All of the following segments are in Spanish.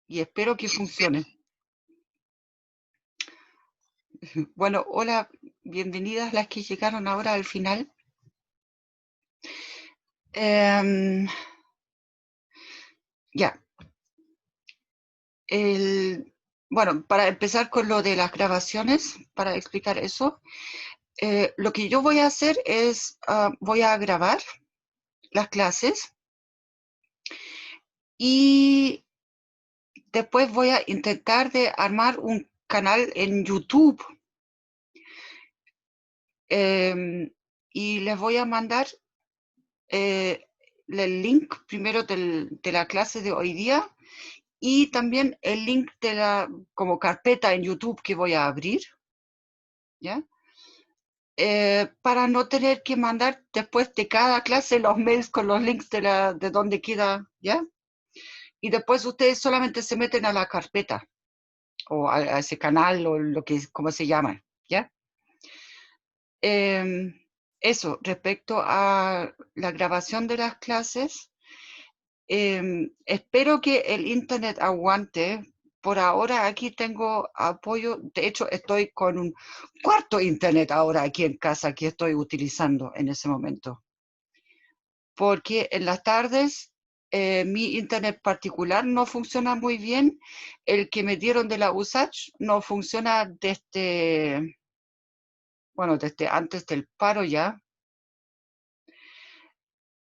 y espero que funcione. Bueno, hola, bienvenidas las que llegaron ahora al final. Ya. Bueno, para empezar con lo de las grabaciones, para explicar eso, lo que yo voy a hacer es, voy a grabar las clases y después voy a intentar de armar un canal en YouTube. Y les voy a mandar el link primero de la clase de hoy día y también el link de la como carpeta en YouTube que voy a abrir, ¿ya? Para no tener que mandar después de cada clase los mails con los links de donde queda, ¿ya? Y después ustedes solamente se meten a la carpeta o a ese canal o lo que como se llama, ¿ya? Eso, respecto a la grabación de las clases, espero que el internet aguante. Por ahora aquí tengo apoyo, de hecho estoy con un cuarto internet ahora aquí en casa que estoy utilizando en ese momento. Porque en las tardes mi internet particular no funciona muy bien, el que me dieron de la USACH no funciona desde antes del paro ya,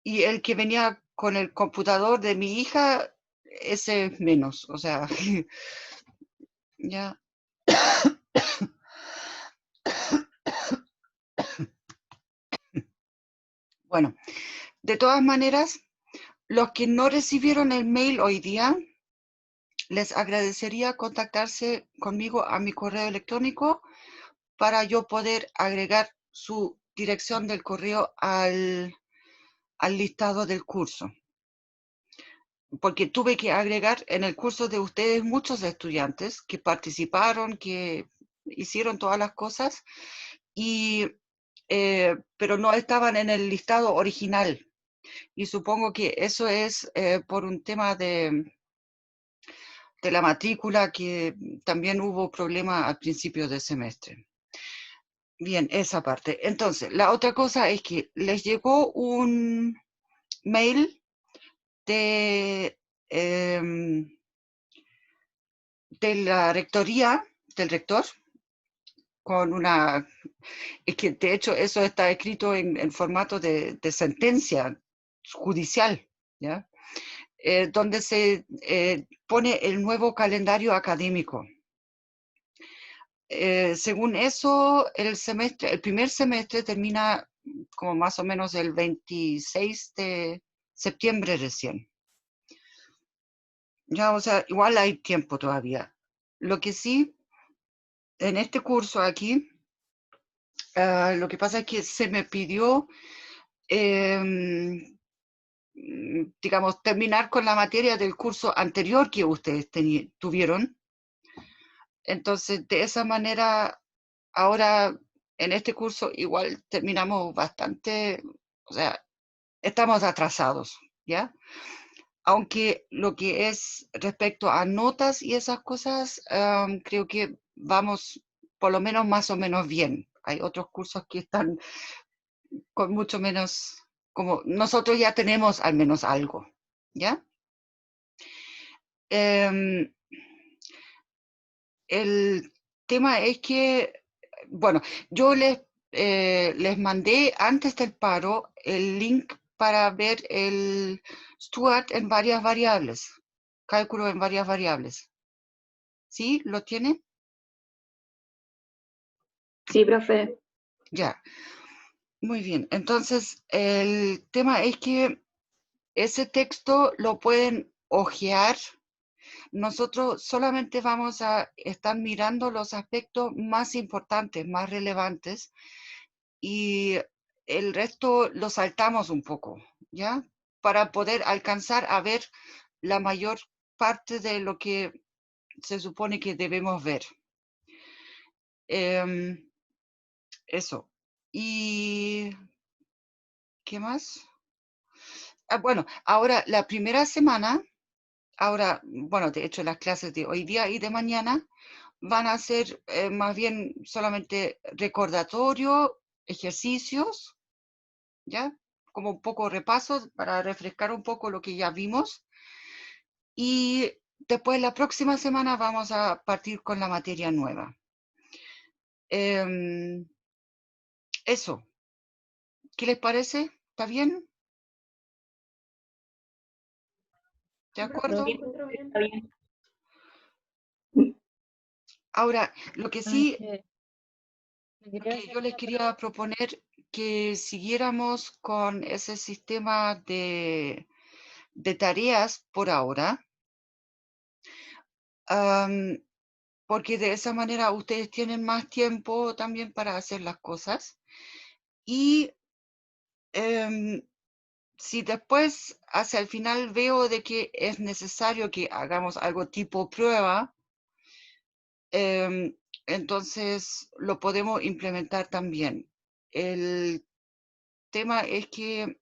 y el que venía con el computador de mi hija, ese menos, o sea, ya. Bueno, de todas maneras, los que no recibieron el mail hoy día, les agradecería contactarse conmigo a mi correo electrónico para yo poder agregar su dirección del correo al listado del curso. Porque tuve que agregar en el curso de ustedes muchos estudiantes que participaron, que hicieron todas las cosas, pero no estaban en el listado original. Y supongo que eso es por un tema de la matrícula, que también hubo problema al principio del semestre. Bien, esa parte. Entonces, la otra cosa es que les llegó un mail de, de la rectoría, del rector, con una... Es que de hecho eso está escrito en formato de sentencia judicial, ¿ya? Donde se pone el nuevo calendario académico. Según eso, el primer semestre termina como más o menos el 26 de septiembre recién. Ya, o sea, igual hay tiempo todavía. Lo que sí, en este curso aquí, lo que pasa es que se me pidió, digamos, terminar con la materia del curso anterior que ustedes tuvieron. Entonces, de esa manera, ahora en este curso igual terminamos bastante, o sea, estamos atrasados, ¿ya? Aunque lo que es respecto a notas y esas cosas, creo que vamos por lo menos más o menos bien. Hay otros cursos que están con mucho menos, como nosotros ya tenemos al menos algo, ¿ya? Em, el tema es que, bueno, yo les mandé antes del paro el link para ver el Stuart en varias variables, cálculo en varias variables. ¿Sí? ¿Lo tiene? Sí, profe. Ya. Muy bien. Entonces, el tema es que ese texto lo pueden hojear. Nosotros solamente vamos a estar mirando los aspectos más importantes, más relevantes, y el resto lo saltamos un poco, ¿ya? Para poder alcanzar a ver la mayor parte de lo que se supone que debemos ver. Eso. ¿Y qué más? Bueno, ahora la primera semana ahora, bueno, de hecho las clases de hoy día y de mañana van a ser más bien solamente recordatorio, ejercicios, ¿ya? Como un poco repasos para refrescar un poco lo que ya vimos. Y después la próxima semana vamos a partir con la materia nueva. Eso, ¿qué les parece? ¿Está bien? ¿De Lo acuerdo? encuentro bien. Está bien. Ahora, lo que No, es sí, que le lo quería que hacer yo les una quería pregunta. proponer que siguiéramos con ese sistema de tareas por ahora, porque de esa manera ustedes tienen más tiempo también para hacer las cosas. Y si después, hacia el final, veo de que es necesario que hagamos algo tipo prueba, entonces lo podemos implementar también. El tema es que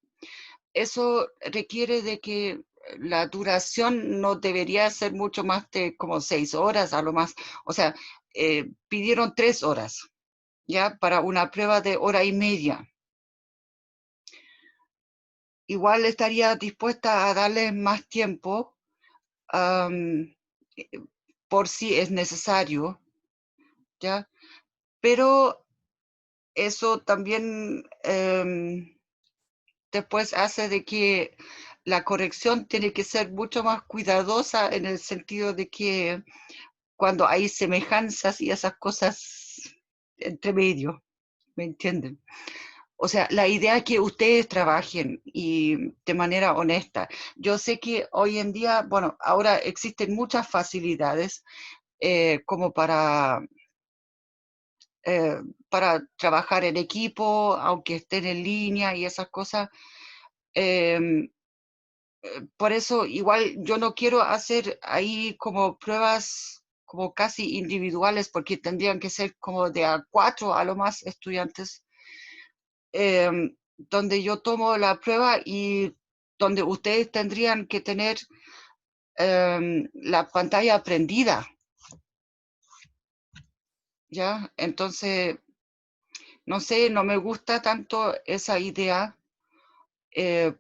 eso requiere de que la duración no debería ser mucho más de como 6 horas a lo más. O sea, pidieron 3 horas, ¿ya? Para una prueba de hora y media. Igual estaría dispuesta a darles más tiempo, eh, por si es necesario, ¿ya? Pero eso también después hace de que la corrección tiene que ser mucho más cuidadosa en el sentido de que cuando hay semejanzas y esas cosas entre medio, ¿me entienden? O sea, la idea es que ustedes trabajen y de manera honesta. Yo sé que hoy en día, bueno, ahora existen muchas facilidades como para trabajar en equipo, aunque estén en línea y esas cosas. Em, por eso, igual yo no quiero hacer ahí como pruebas como casi individuales, porque tendrían que ser como de a 4 a lo más estudiantes, donde yo tomo la prueba y donde ustedes tendrían que tener la pantalla prendida, ¿ya? Entonces, no sé, no me gusta tanto esa idea eh,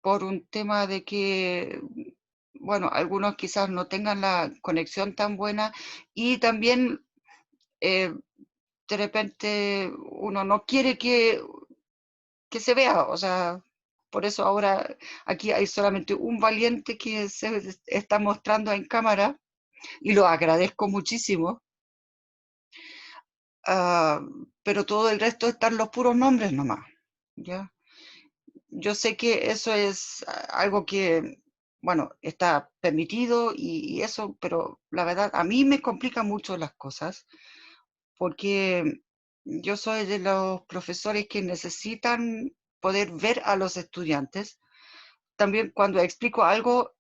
por un tema de que, bueno, algunos quizás no tengan la conexión tan buena y también eh, de repente uno no quiere que se vea, o sea, por eso ahora aquí hay solamente un valiente que se está mostrando en cámara y lo agradezco muchísimo, ah, pero todo el resto están los puros nombres nomás, ¿ya? Yo sé que eso es algo que, bueno, está permitido y eso, pero la verdad a mí me complica mucho las cosas porque yo soy de los profesores que necesitan poder ver a los estudiantes. También cuando explico algo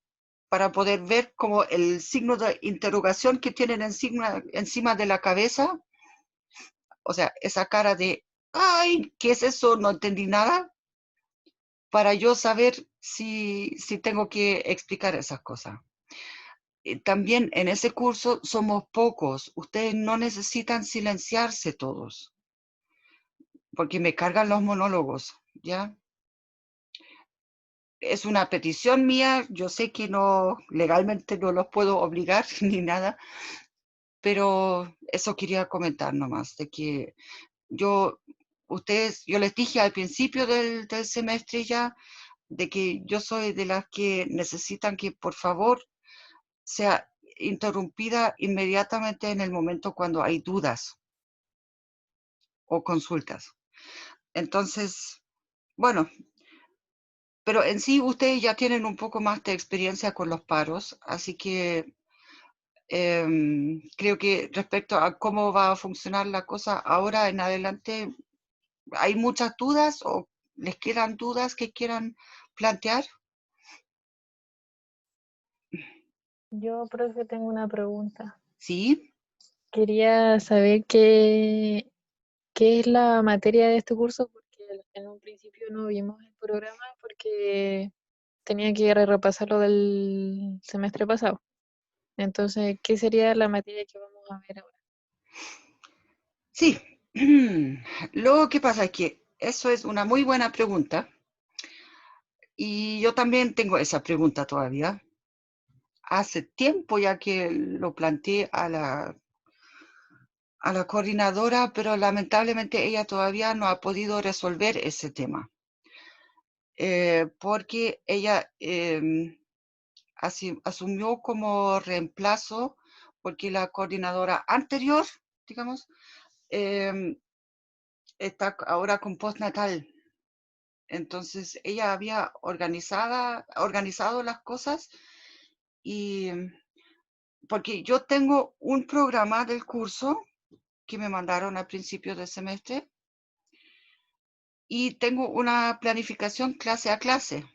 para poder ver como el signo de interrogación que tienen encima de la cabeza, o sea, esa cara de, ay, ¿qué es eso? No entendí nada, para yo saber si tengo que explicar esas cosas. También en ese curso somos pocos, ustedes no necesitan silenciarse todos, porque me cargan los monólogos, ¿ya? Es una petición mía, yo sé que no, legalmente no los puedo obligar ni nada, pero eso quería comentar nomás, de que yo, yo les dije al principio del semestre ya, de que yo soy de las que necesitan que por favor sea interrumpida inmediatamente en el momento cuando hay dudas o consultas. Entonces, bueno, pero en sí ustedes ya tienen un poco más de experiencia con los paros, así que creo que respecto a cómo va a funcionar la cosa ahora en adelante, ¿hay muchas dudas o les quedan dudas que quieran plantear? Yo, profe, tengo una pregunta. Sí, Quería saber qué es la materia de este curso, porque en un principio no vimos el programa porque tenía que repasar lo del semestre pasado. Entonces, ¿qué sería la materia que vamos a ver ahora? Sí, lo que pasa es que eso es una muy buena pregunta y yo también tengo esa pregunta todavía. Hace tiempo ya que lo planteé a la coordinadora, pero lamentablemente ella todavía no ha podido resolver ese tema, porque ella asumió como reemplazo, porque la coordinadora anterior, digamos, está ahora con postnatal. Entonces ella había organizado las cosas y porque yo tengo un programa del curso que me mandaron al principio del semestre y tengo una planificación clase a clase.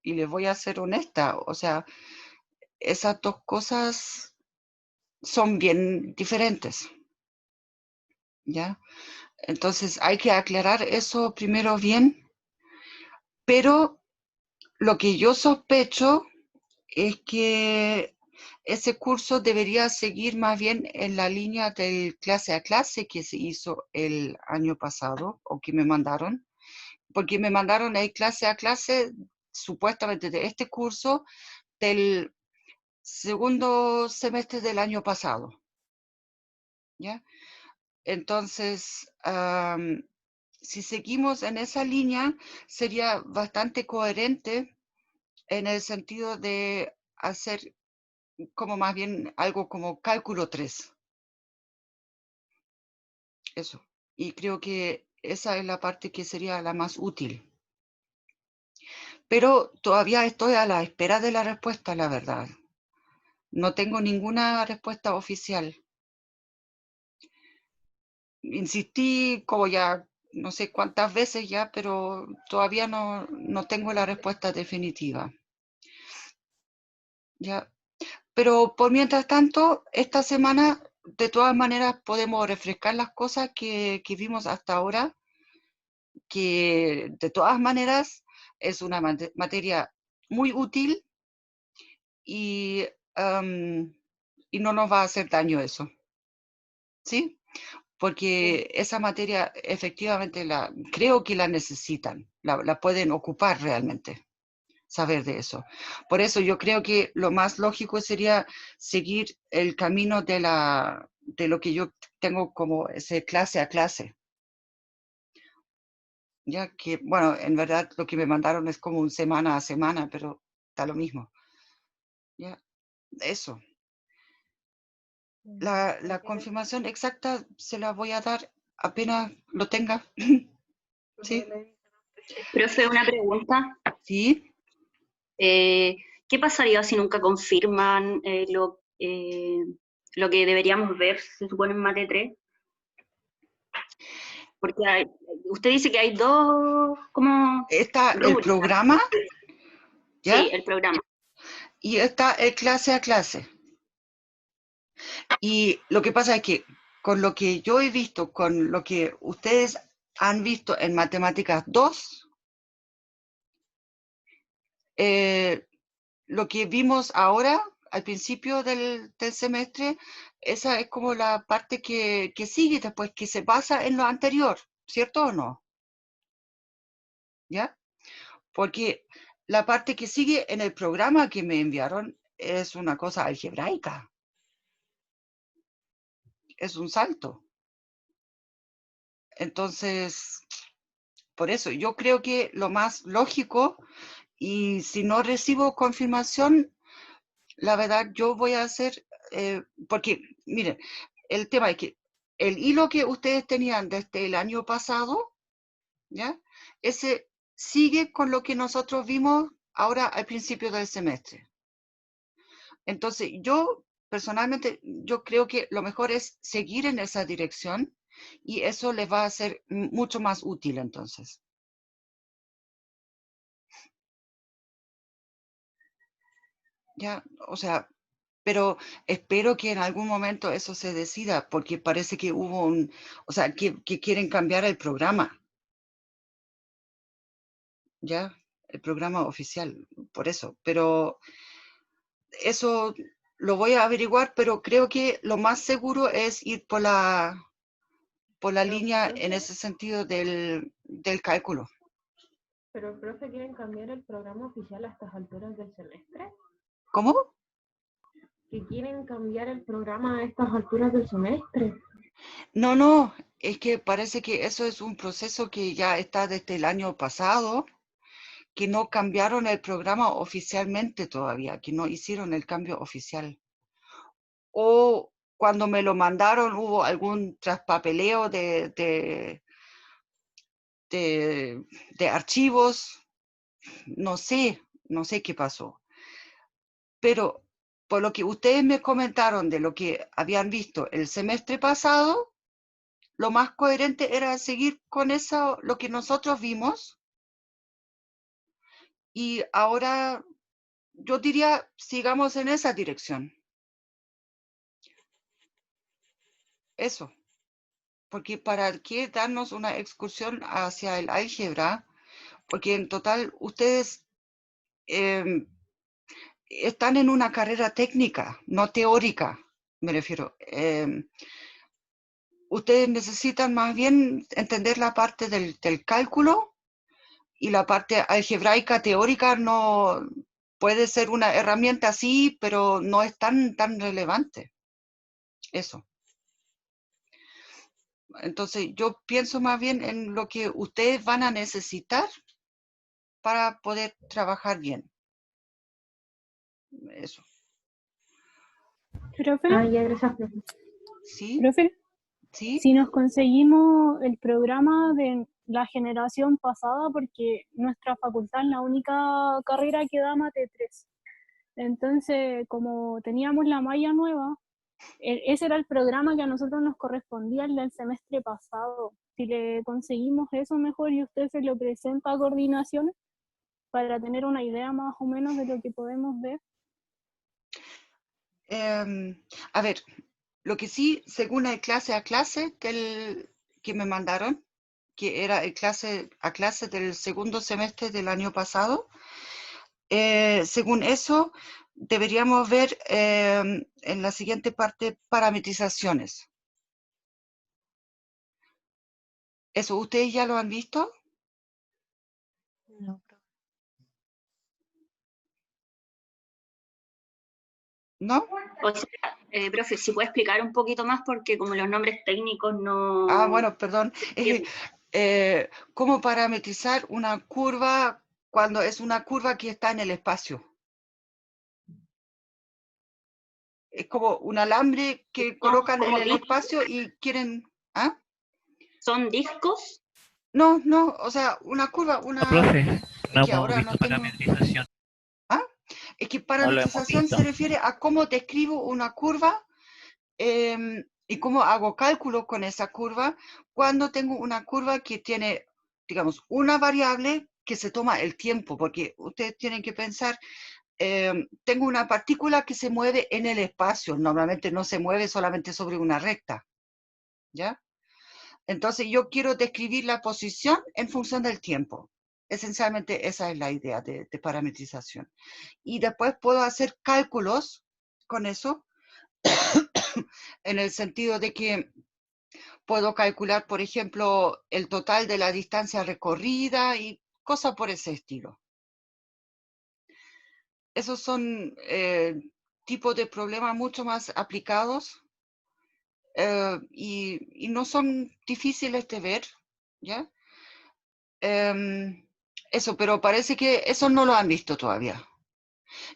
Y le voy a ser honesta, o sea, esas dos cosas son bien diferentes, ¿ya? Entonces hay que aclarar eso primero bien, pero lo que yo sospecho es que ese curso debería seguir más bien en la línea del clase a clase que se hizo el año pasado o que me mandaron, porque me mandaron el clase a clase supuestamente de este curso del segundo semestre del año pasado, ¿ya? Entonces, si seguimos en esa línea, sería bastante coherente en el sentido de hacer como más bien algo como cálculo 3, eso. Y creo que esa es la parte que sería la más útil. Pero todavía estoy a la espera de la respuesta, la verdad. No tengo ninguna respuesta oficial. Insistí como ya no sé cuántas veces ya, pero todavía no tengo la respuesta definitiva. Ya. Pero por mientras tanto, esta semana, de todas maneras, podemos refrescar las cosas que vimos hasta ahora, que de todas maneras es una materia muy útil y, y no nos va a hacer daño eso, ¿sí? Porque esa materia efectivamente creo que la necesitan, la pueden ocupar realmente, saber de eso. Por eso yo creo que lo más lógico sería seguir el camino de lo que yo tengo como ese clase a clase. Ya que, bueno, en verdad lo que me mandaron es como un semana a semana, pero está lo mismo. Ya, eso. La confirmación exacta se la voy a dar apenas lo tenga. ¿Sí? Profe, una pregunta. Sí. ¿Qué pasaría si nunca confirman lo que deberíamos ver, se supone en Mate 3? Porque usted dice que hay dos como Está el rúbricas. programa, ¿ya? Sí, el programa. Y está el clase a clase. Y lo que pasa es que con lo que yo he visto, con lo que ustedes han visto en Matemáticas 2, lo que vimos ahora, al principio del semestre, esa es como la parte que sigue después, que se basa en lo anterior, ¿cierto o no? ¿Ya? Porque la parte que sigue en el programa que me enviaron es una cosa algebraica. Es un salto. Entonces, por eso, yo creo que lo más lógico, y si no recibo confirmación, la verdad yo voy a hacer, porque, miren, el tema es que el hilo que ustedes tenían desde el año pasado, ¿ya? Ese sigue con lo que nosotros vimos ahora al principio del semestre. Entonces, yo personalmente, yo creo que lo mejor es seguir en esa dirección y eso les va a ser mucho más útil entonces. Ya, o sea, pero espero que en algún momento eso se decida, porque parece que hubo o sea, que quieren cambiar el programa. ¿Ya? el programa oficial, por eso. Pero eso lo voy a averiguar, pero creo que lo más seguro es ir por la línea en ese sentido del cálculo. Pero, profe, ¿quieren cambiar el programa oficial a estas alturas del semestre? ¿Cómo? ¿Que quieren cambiar el programa a estas alturas del semestre? No, es que parece que eso es un proceso que ya está desde el año pasado, que no cambiaron el programa oficialmente todavía, que no hicieron el cambio oficial. O cuando me lo mandaron hubo algún traspapeleo de archivos, no sé qué pasó. Pero por lo que ustedes me comentaron de lo que habían visto el semestre pasado, lo más coherente era seguir con eso, lo que nosotros vimos. Y ahora yo diría, sigamos en esa dirección. Eso. Porque ¿para qué darnos una excursión hacia el álgebra? Porque en total ustedes están en una carrera técnica, no teórica, me refiero. Ustedes necesitan más bien entender la parte del cálculo, y la parte algebraica teórica no puede ser una herramienta así, pero no es tan relevante. Eso. Entonces, yo pienso más bien en lo que ustedes van a necesitar para poder trabajar bien. Eso. Profe, Ya, gracias, profe. ¿Sí? profe, ¿Sí? si nos conseguimos el programa de la generación pasada, porque nuestra facultad es la única carrera que da Mate 3. Entonces, como teníamos la malla nueva, ese era el programa que a nosotros nos correspondía el del semestre pasado. Si le conseguimos eso mejor y usted se lo presenta a coordinaciones para tener una idea más o menos de lo que podemos ver. A ver, lo que sí, según el clase a clase que me mandaron, que era el clase a clase del segundo semestre del año pasado, según eso, deberíamos ver en la siguiente parte parametrizaciones. ¿Eso ustedes ya lo han visto? No, profe. ¿No? O sea, profe, si puede explicar un poquito más porque como los nombres técnicos no... Ah, bueno, perdón. ¿Cómo parametrizar una curva cuando es una curva que está en el espacio? Es como un alambre que colocan en como el espacio y quieren... ¿Ah? ¿Son discos? No, o sea, una curva, No, profe, Es no que hemos ahora no visto tengo... parametrización. ¿Ah? Es que No lo hemos parametrización visto. se refiere a cómo describo una curva y cómo hago cálculos con esa curva cuando tengo una curva que tiene, digamos, una variable que se toma el tiempo, porque ustedes tienen que pensar, tengo una partícula que se mueve en el espacio, normalmente no se mueve solamente sobre una recta, ¿ya? Entonces yo quiero describir la posición en función del tiempo. Esencialmente esa es la idea de parametrización. Y después puedo hacer cálculos con eso, en el sentido de que puedo calcular, por ejemplo, el total de la distancia recorrida y cosas por ese estilo. Esos son tipos de problemas mucho más aplicados y no son difíciles de ver, ¿ya? Eso, pero parece que eso no lo han visto todavía.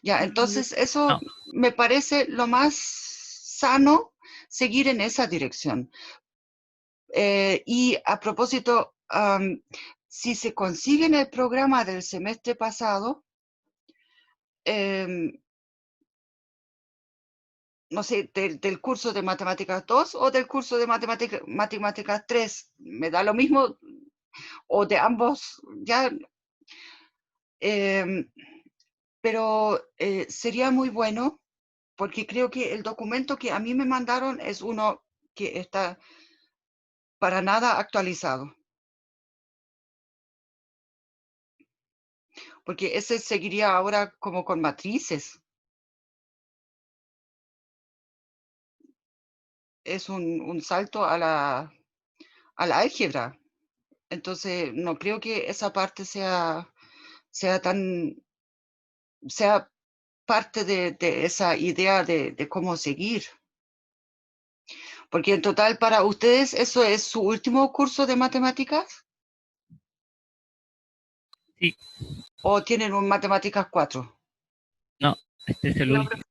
Ya, entonces eso No. me parece lo más sano, seguir en esa dirección. Y a propósito, si se consigue en el programa del semestre pasado, no sé, del curso de Matemáticas 2 o del curso de Matemáticas 3, me da lo mismo, o de ambos, ya. Pero sería muy bueno, porque creo que el documento que a mí me mandaron es uno que está para nada actualizado. porque ese seguiría ahora como con matrices. Es un salto a la álgebra. Entonces, no creo que esa parte sea parte de esa idea de cómo seguir. Porque en total, para ustedes, ¿eso es su último curso de matemáticas? Sí. ¿O tienen un matemáticas 4? No, este es el No, último.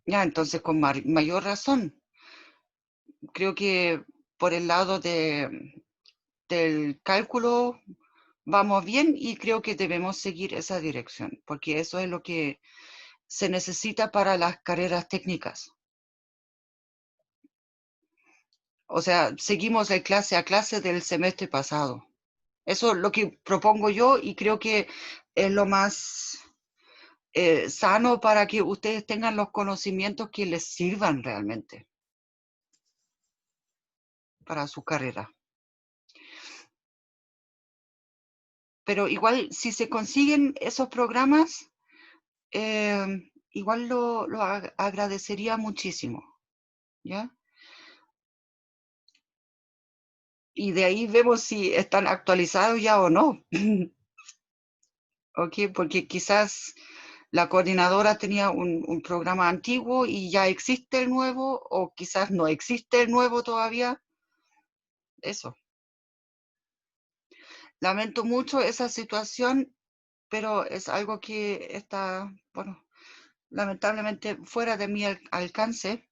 Ya, entonces con mayor razón. Creo que por el lado del cálculo vamos bien y creo que debemos seguir esa dirección, porque eso es lo que se necesita para las carreras técnicas. O sea, seguimos el clase a clase del semestre pasado. Eso es lo que propongo yo y creo que es lo más sano para que ustedes tengan los conocimientos que les sirvan realmente para su carrera. Pero igual, si se consiguen esos programas, igual lo agradecería muchísimo, ¿ya? Y de ahí vemos si están actualizados ya o no. ¿Ok? Porque quizás la coordinadora tenía un programa antiguo y ya existe el nuevo, o quizás no existe el nuevo todavía. Eso. Lamento mucho esa situación, pero es algo que está, bueno, lamentablemente fuera de mi alcance.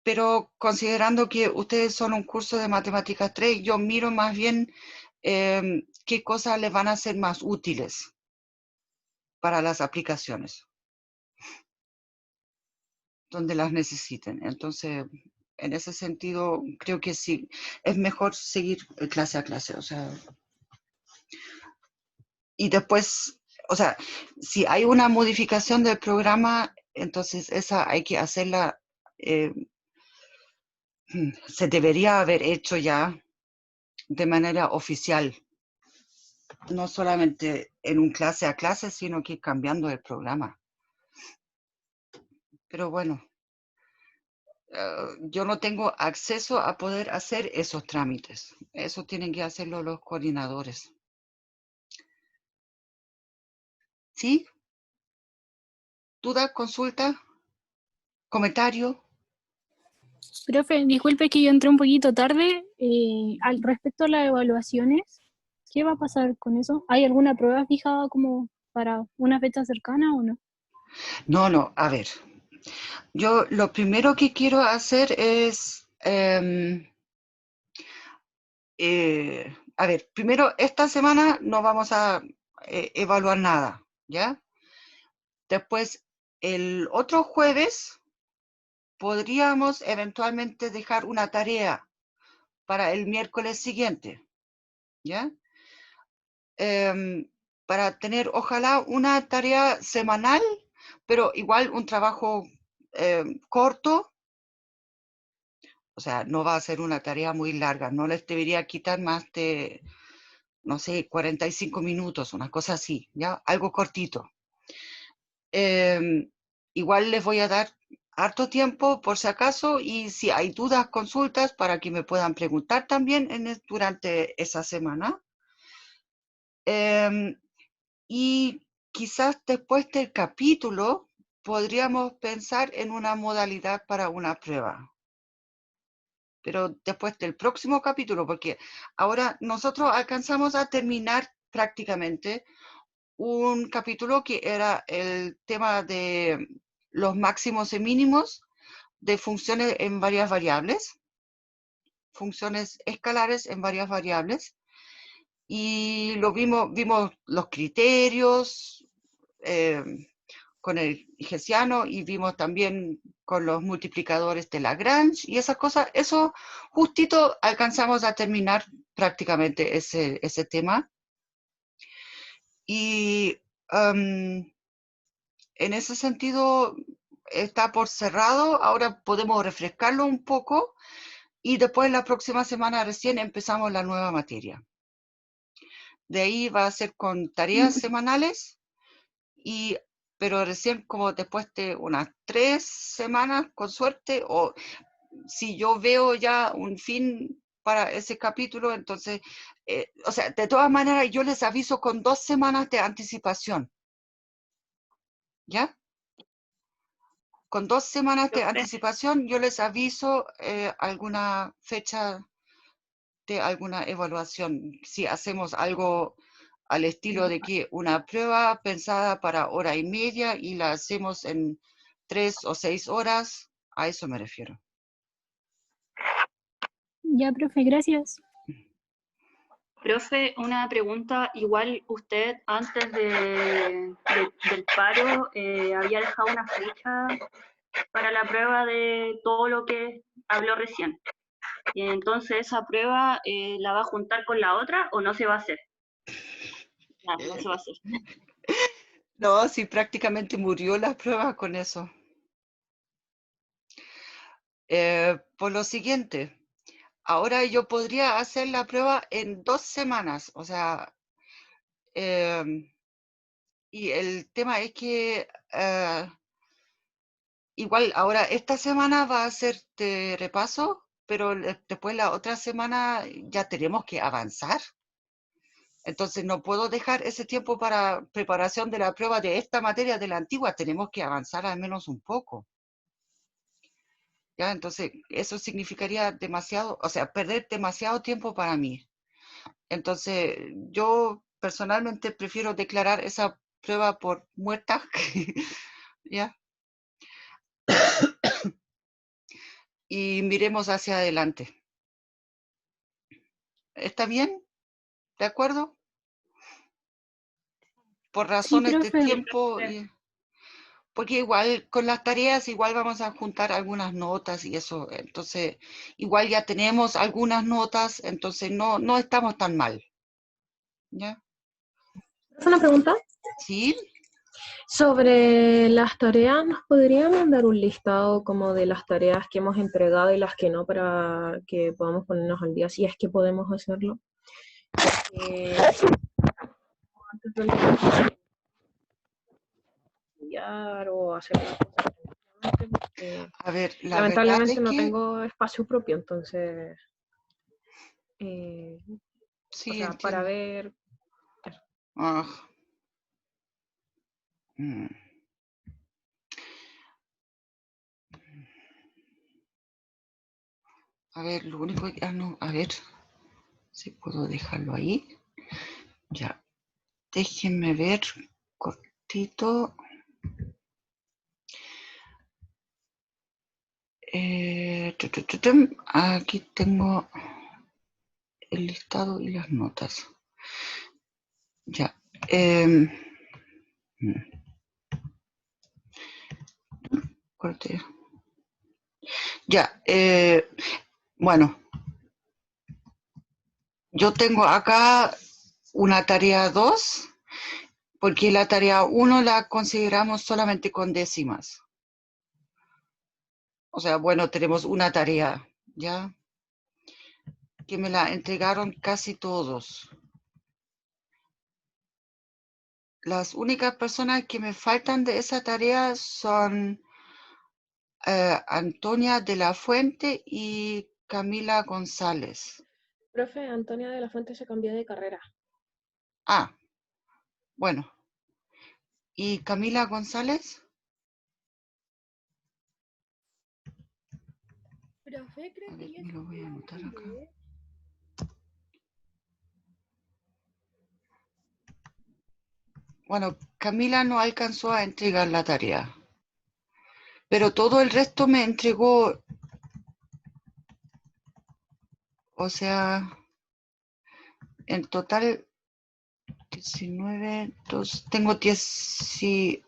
Pero considerando que ustedes son un curso de Matemáticas 3, yo miro más bien qué cosas les van a ser más útiles para las aplicaciones, donde las necesiten. Entonces, en ese sentido, creo que sí, es mejor seguir clase a clase. O sea, y después, o sea, si hay una modificación del programa, entonces esa hay que hacerla, se debería haber hecho ya de manera oficial, no solamente en un clase a clase, sino que cambiando el programa. Pero bueno, yo no tengo acceso a poder hacer esos trámites. Eso tienen que hacerlo los coordinadores. ¿Sí? ¿Duda, consulta, comentario? Profe, disculpe que yo entré un poquito tarde. Al respecto a las evaluaciones, ¿qué va a pasar con eso? ¿Hay alguna prueba fijada como para una fecha cercana o no? No, no, a ver. Yo lo primero que quiero hacer es, a ver, primero esta semana no vamos a evaluar nada, ¿ya? Después, el otro jueves podríamos eventualmente dejar una tarea para el miércoles siguiente, ¿ya? Para tener, ojalá, una tarea semanal, pero igual un trabajo corto. O sea, no va a ser una tarea muy larga, no les debería quitar más de, no sé, 45 minutos, una cosa así, ¿ya? Algo cortito. Igual les voy a dar harto tiempo por si acaso y si hay dudas, consultas para que me puedan preguntar también durante esa semana. Y quizás después del capítulo podríamos pensar en una modalidad para una prueba. Pero después del próximo capítulo, porque ahora nosotros alcanzamos a terminar prácticamente un capítulo que era el tema de los máximos y mínimos de funciones en varias variables, funciones escalares en varias variables, y vimos los criterios con el hessiano y vimos también con los multiplicadores de Lagrange y esas cosas. Eso justito alcanzamos a terminar prácticamente ese tema. Y en ese sentido está por cerrado. Ahora podemos refrescarlo un poco y después la próxima semana recién empezamos la nueva materia. De ahí va a ser con tareas semanales, pero recién como después de unas 3 semanas, con suerte, o si yo veo ya un fin para ese capítulo, entonces, o sea, de todas maneras, yo les aviso con 2 semanas de anticipación. ¿Ya? Con 2 semanas de Profe, anticipación, yo les aviso alguna fecha de alguna evaluación. Si hacemos algo al estilo de que una prueba pensada para 1 hora y media y la hacemos en 3 o 6 horas, a eso me refiero. Ya, profe, gracias. profe, una pregunta. Igual usted antes del paro había dejado una fecha para la prueba de todo lo que habló recién. Y entonces esa prueba la va a juntar con la otra o no se va a hacer. No se va a hacer. No, sí, prácticamente murió la prueba con eso. Por lo siguiente, ahora yo podría hacer la prueba en 2 semanas, o sea, y el tema es que igual ahora esta semana va a ser de repaso, pero después la otra semana ya tenemos que avanzar. Entonces no puedo dejar ese tiempo para preparación de la prueba de esta materia de la antigua, tenemos que avanzar al menos un poco. ¿Ya? Entonces eso significaría demasiado, o sea, perder demasiado tiempo para mí. Entonces yo personalmente prefiero declarar esa prueba por muerta, ¿ya? Y miremos hacia adelante. ¿Está bien? ¿De acuerdo? Por Sí, razones de profe. tiempo, porque igual con las tareas igual vamos a juntar algunas notas y eso, entonces igual ya tenemos algunas notas, entonces no estamos tan mal. ¿Ya? Una pregunta. ¿Sí? Sobre las tareas, ¿nos podría mandar un listado como de las tareas que hemos entregado y las que no para que podamos ponernos al día, si es que podemos hacerlo? Porque antes del estudiar o hacer las cosas tranquilamente, porque A ver, la verdad lamentablemente es no que tengo espacio propio, entonces, o sí, sea, para entiendo. ver. Ah, mm. A ver, lo único que... no, a ver si puedo dejarlo ahí. Ya, déjenme ver cortito. Aquí tengo el listado y las notas. Ya. Corte. Ya. Bueno, yo tengo acá una tarea 2, porque la tarea 1 la consideramos solamente con décimas. O sea, bueno, tenemos una tarea, ¿ya? Que me la entregaron casi todos. Las únicas personas que me faltan de esa tarea son Antonia de la Fuente y Camila González. Profe, Antonia de la Fuente se cambió de carrera. Ah, bueno. ¿Y Camila González? Profe, creo A ver, que ya me lo voy a anotar acá. Bueno, Camila no alcanzó a entregar la tarea, pero todo el resto me entregó, o sea, en total 19, tengo 10,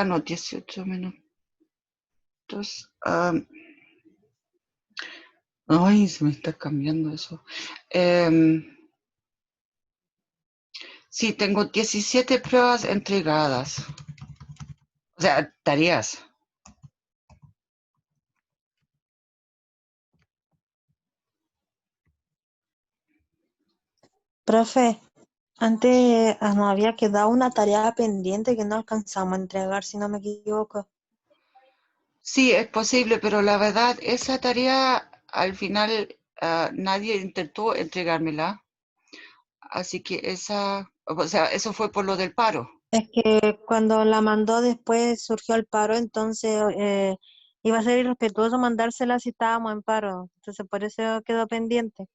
no, 18 menos 2. Ay, se me está cambiando eso. Sí, tengo 17 pruebas entregadas. O sea, tareas. Profe, Antes nos había quedado una tarea pendiente que no alcanzamos a entregar, si no me equivoco. Sí, es posible, pero la verdad, esa tarea al final nadie intentó entregármela. Así que o sea, eso fue por lo del paro. Es que cuando la mandó después surgió el paro, entonces iba a ser irrespetuoso mandársela si estábamos en paro. Entonces por eso quedó pendiente.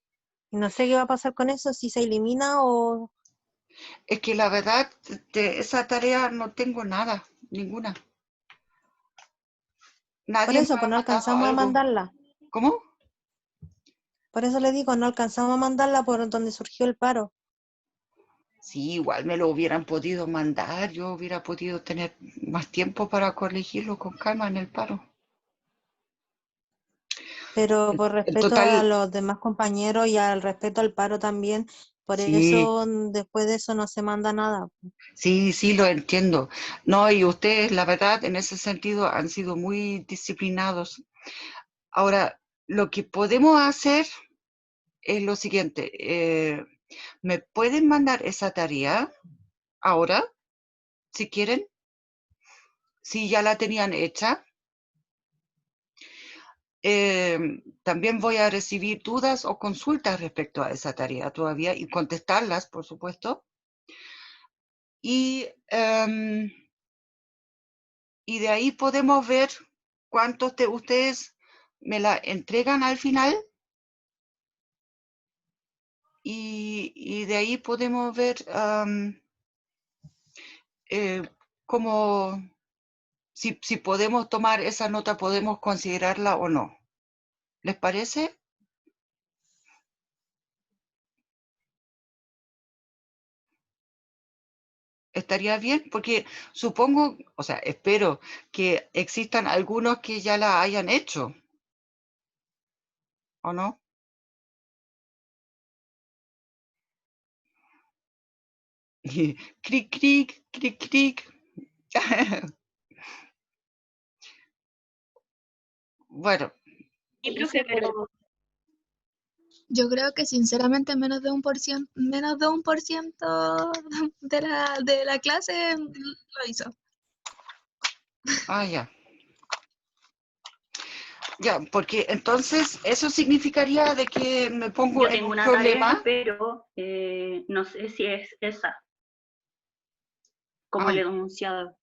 Y no sé qué va a pasar con eso, si se elimina o... Es que la verdad, de esa tarea no tengo nada, ninguna. Por Nadie me eso, pues ha no mandado alcanzamos a algo. mandarla. ¿Cómo? Por eso le digo, no alcanzamos a mandarla por donde surgió el paro. Sí, igual me lo hubieran podido mandar, yo hubiera podido tener más tiempo para corregirlo con calma en el paro. Pero por En respeto a total, los demás compañeros y al respeto al paro también, por sí, eso después de eso no se manda nada. sí, lo entiendo. No, y ustedes, la verdad, en ese sentido han sido muy disciplinados. Ahora, lo que podemos hacer es lo siguiente. ¿Me pueden mandar esa tarea ahora, si quieren? Si ya la tenían hecha. También voy a recibir dudas o consultas respecto a esa tarea todavía y contestarlas, por supuesto. Y de ahí podemos ver cuántos de ustedes me la entregan al final. Y de ahí podemos ver cómo, si podemos tomar esa nota, podemos considerarla o no. ¿Les parece? ¿Estaría bien? Porque supongo, o sea, espero que existan algunos que ya la hayan hecho, ¿o no? Cric, cric, cric, cric. Bueno, Sí, profe, pero Yo creo que sinceramente menos de 1% de la clase lo hizo. ya. Ya, porque entonces eso significaría de que me pongo yo en tengo un una tarea, problema. pero no sé si es esa, como el Ah, enunciado.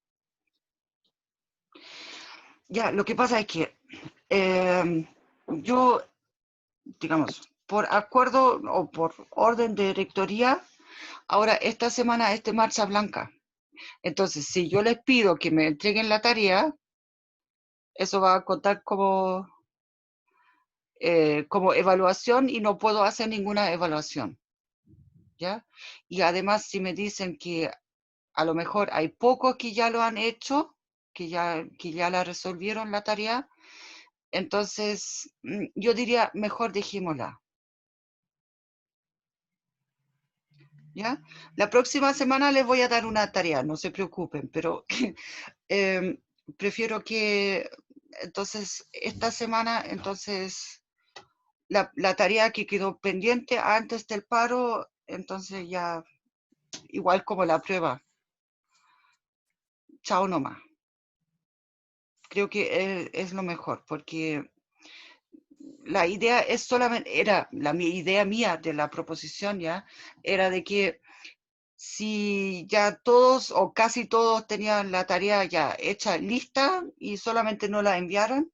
ya, lo que pasa es que yo, digamos, por acuerdo o por orden de rectoría, ahora esta semana es de marcha blanca. Entonces, si yo les pido que me entreguen la tarea, eso va a contar como evaluación y no puedo hacer ninguna evaluación, ¿ya? Y además, si me dicen que a lo mejor hay pocos que ya lo han hecho, que ya la resolvieron la tarea, entonces yo diría, mejor dejémosla, ¿ya? La próxima semana les voy a dar una tarea, no se preocupen, pero prefiero que, entonces, esta semana, entonces, la tarea que quedó pendiente antes del paro, entonces ya, igual como la prueba, chao nomás. Creo que es lo mejor, porque la idea es solamente, era mi idea mía de la proposición ya, era de que si ya todos o casi todos tenían la tarea ya hecha, lista, y solamente no la enviaron,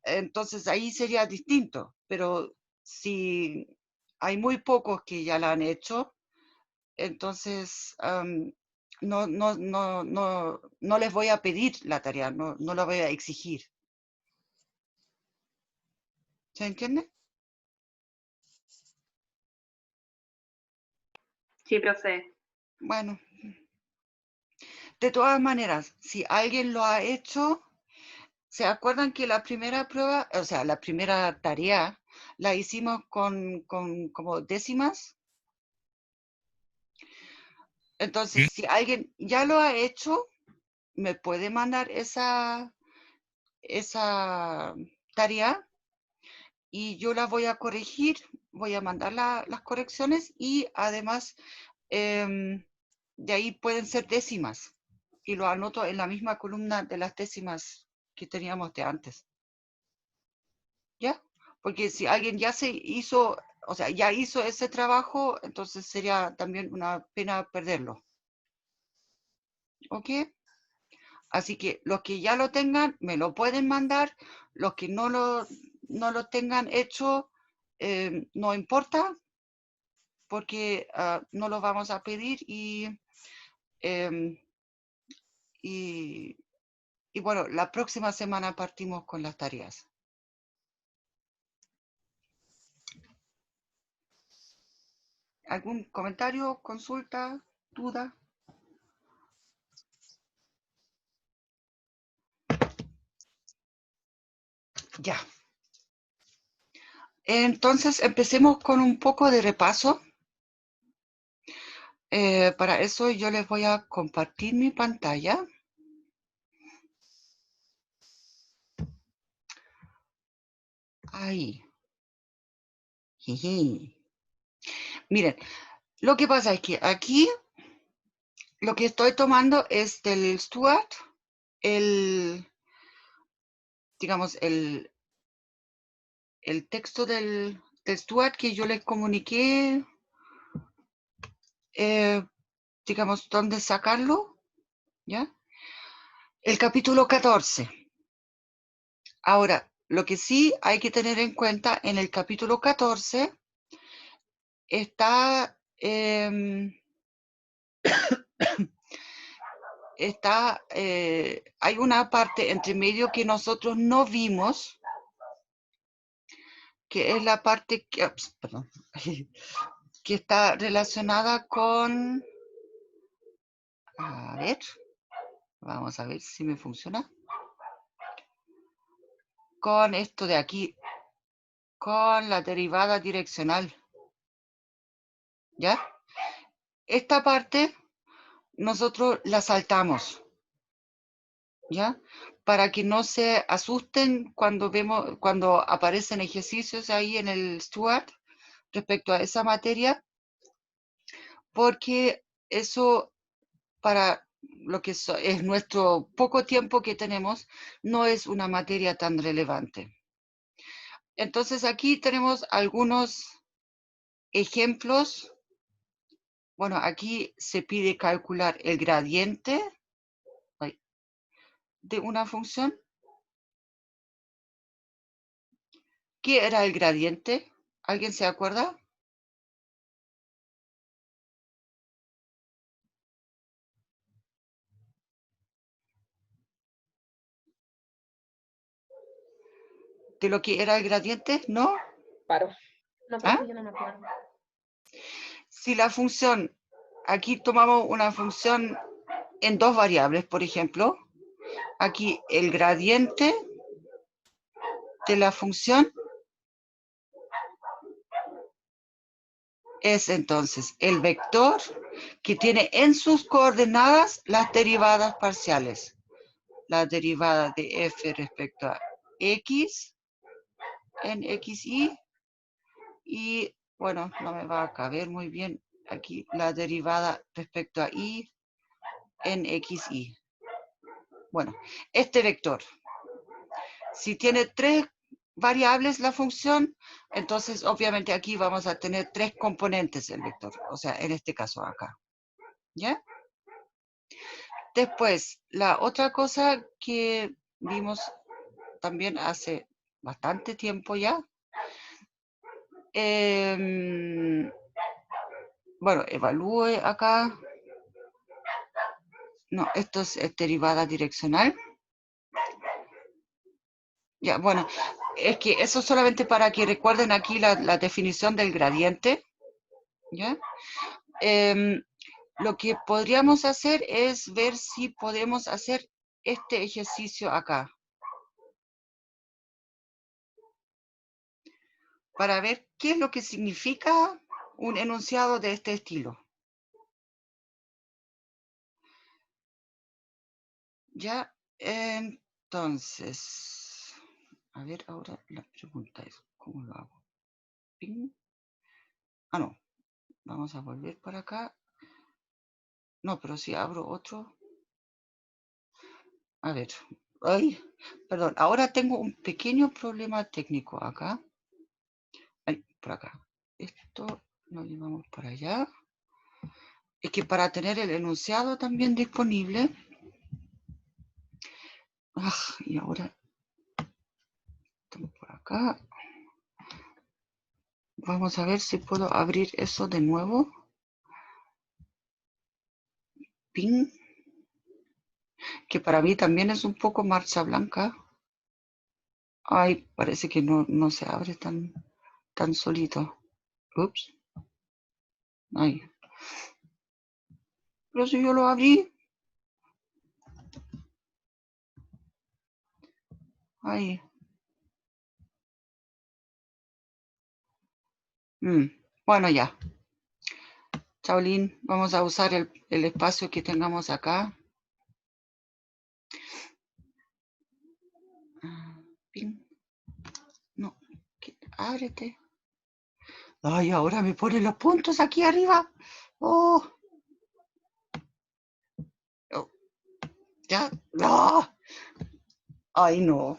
entonces ahí sería distinto. Pero si hay muy pocos que ya la han hecho, entonces no les voy a pedir la tarea, no la voy a exigir. ¿Se entiende? Sí, profe. Bueno, de todas maneras, si alguien lo ha hecho, ¿se acuerdan que la primera prueba, o sea, la primera tarea, la hicimos con como décimas? Entonces, si alguien ya lo ha hecho, me puede mandar esa tarea y yo la voy a corregir, voy a mandar las correcciones y además de ahí pueden ser décimas. Y lo anoto en la misma columna de las décimas que teníamos de antes. ¿Ya? Porque si alguien ya se hizo, o sea, ya hizo ese trabajo, entonces sería también una pena perderlo. ¿Ok? Así que los que ya lo tengan, me lo pueden mandar. Los que no lo tengan hecho, no importa, porque no lo vamos a pedir em, y bueno, la próxima semana partimos con las tareas. ¿Algún comentario, consulta, duda? Ya. Entonces, empecemos con un poco de repaso. Para eso yo les voy a compartir mi pantalla. Ahí. Jiji. Miren, lo que pasa es que aquí lo que estoy tomando es del Stuart, digamos, el texto del Stuart que yo les comuniqué, digamos, dónde sacarlo, ¿ya? El capítulo 14. Ahora, lo que sí hay que tener en cuenta, en el capítulo 14 está, hay una parte entre medio que nosotros no vimos, que es la parte que, perdón, que está relacionada con, a ver, vamos a ver si me funciona, con esto de aquí, con la derivada direccional, ¿ya? Esta parte nosotros la saltamos, ¿ya? Para que no se asusten cuando aparecen ejercicios ahí en el Stuart respecto a esa materia, porque eso, para lo que es nuestro poco tiempo que tenemos, no es una materia tan relevante. Entonces aquí tenemos algunos ejemplos. Bueno, aquí se pide calcular el gradiente de una función. ¿Qué era el gradiente? ¿Alguien se acuerda? ¿De lo que era el gradiente? ¿No? Paro. No, ¿Ah? yo no me acuerdo. Si la función, aquí tomamos una función en dos variables, por ejemplo, aquí el gradiente de la función es entonces el vector que tiene en sus coordenadas las derivadas parciales. La derivada de f respecto a x en xy y, bueno, no me va a caber muy bien aquí la derivada respecto a y en xy. Bueno, este vector, si tiene tres variables la función, entonces obviamente aquí vamos a tener tres componentes del vector, o sea, en este caso acá. ¿Ya? Después, la otra cosa que vimos también hace bastante tiempo ya, bueno, evalúe acá. No, esto es derivada direccional. Ya, bueno, es que eso solamente para que recuerden aquí la definición del gradiente. ¿Ya? Lo que podríamos hacer es ver si podemos hacer este ejercicio acá. Para ver qué es lo que significa un enunciado de este estilo. Ya, entonces, a ver, ahora la pregunta es, ¿cómo lo hago? ¿Ping? Ah, no, vamos a volver para acá. No, pero si abro otro. A ver. Ay, perdón. Ahora tengo un pequeño problema técnico acá. Ay, por acá. Esto lo llevamos para allá. Es que para tener el enunciado también disponible. Y ahora estamos por acá. Vamos a ver si puedo abrir eso de nuevo. Ping. Que para mí también es un poco marcha blanca. Ay, parece que no se abre tan solito. Ups. Ay. Pero si yo lo abrí. Ay. Bueno, ya. Chaolín, vamos a usar el espacio que tengamos acá. Ping. No, ábrete. Ay, ahora me ponen los puntos aquí arriba. Oh. Oh. Ya. No. Ay, no.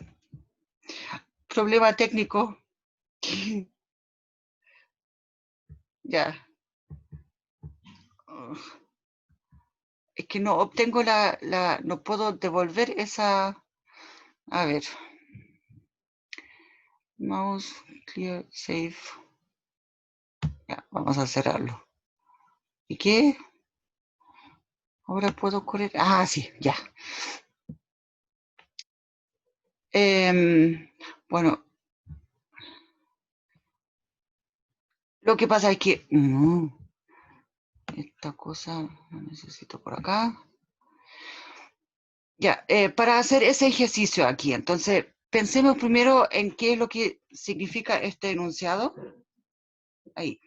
Problema técnico. Ya. Es que no obtengo no puedo devolver esa. A ver. Mouse, clear, save. Ya, vamos a cerrarlo. ¿Y qué? Ahora puedo correr. Ah, sí, ya. Bueno. Lo que pasa es que... esta cosa la necesito por acá. Ya, para hacer ese ejercicio aquí, entonces, pensemos primero en qué es lo que significa este enunciado. Ahí.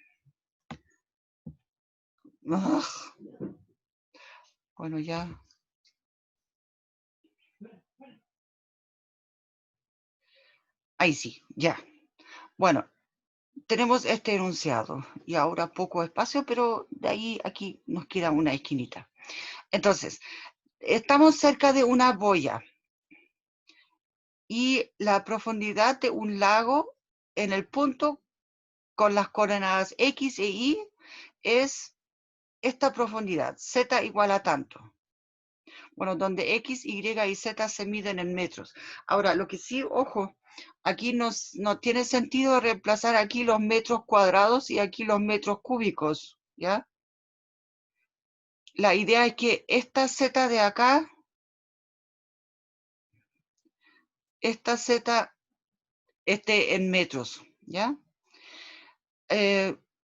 Bueno, ya. Ahí sí, ya. Bueno, tenemos este enunciado y ahora poco espacio, pero de ahí aquí nos queda una esquinita. Entonces, estamos cerca de una boya y la profundidad de un lago en el punto con las coordenadas X e Y es esta profundidad, Z igual a tanto. Bueno, donde X, Y y Z se miden en metros. Ahora, lo que sí, ojo, aquí no tiene sentido reemplazar aquí los metros cuadrados y aquí los metros cúbicos, ¿ya? La idea es que esta Z de acá, esta Z esté en metros, ¿ya?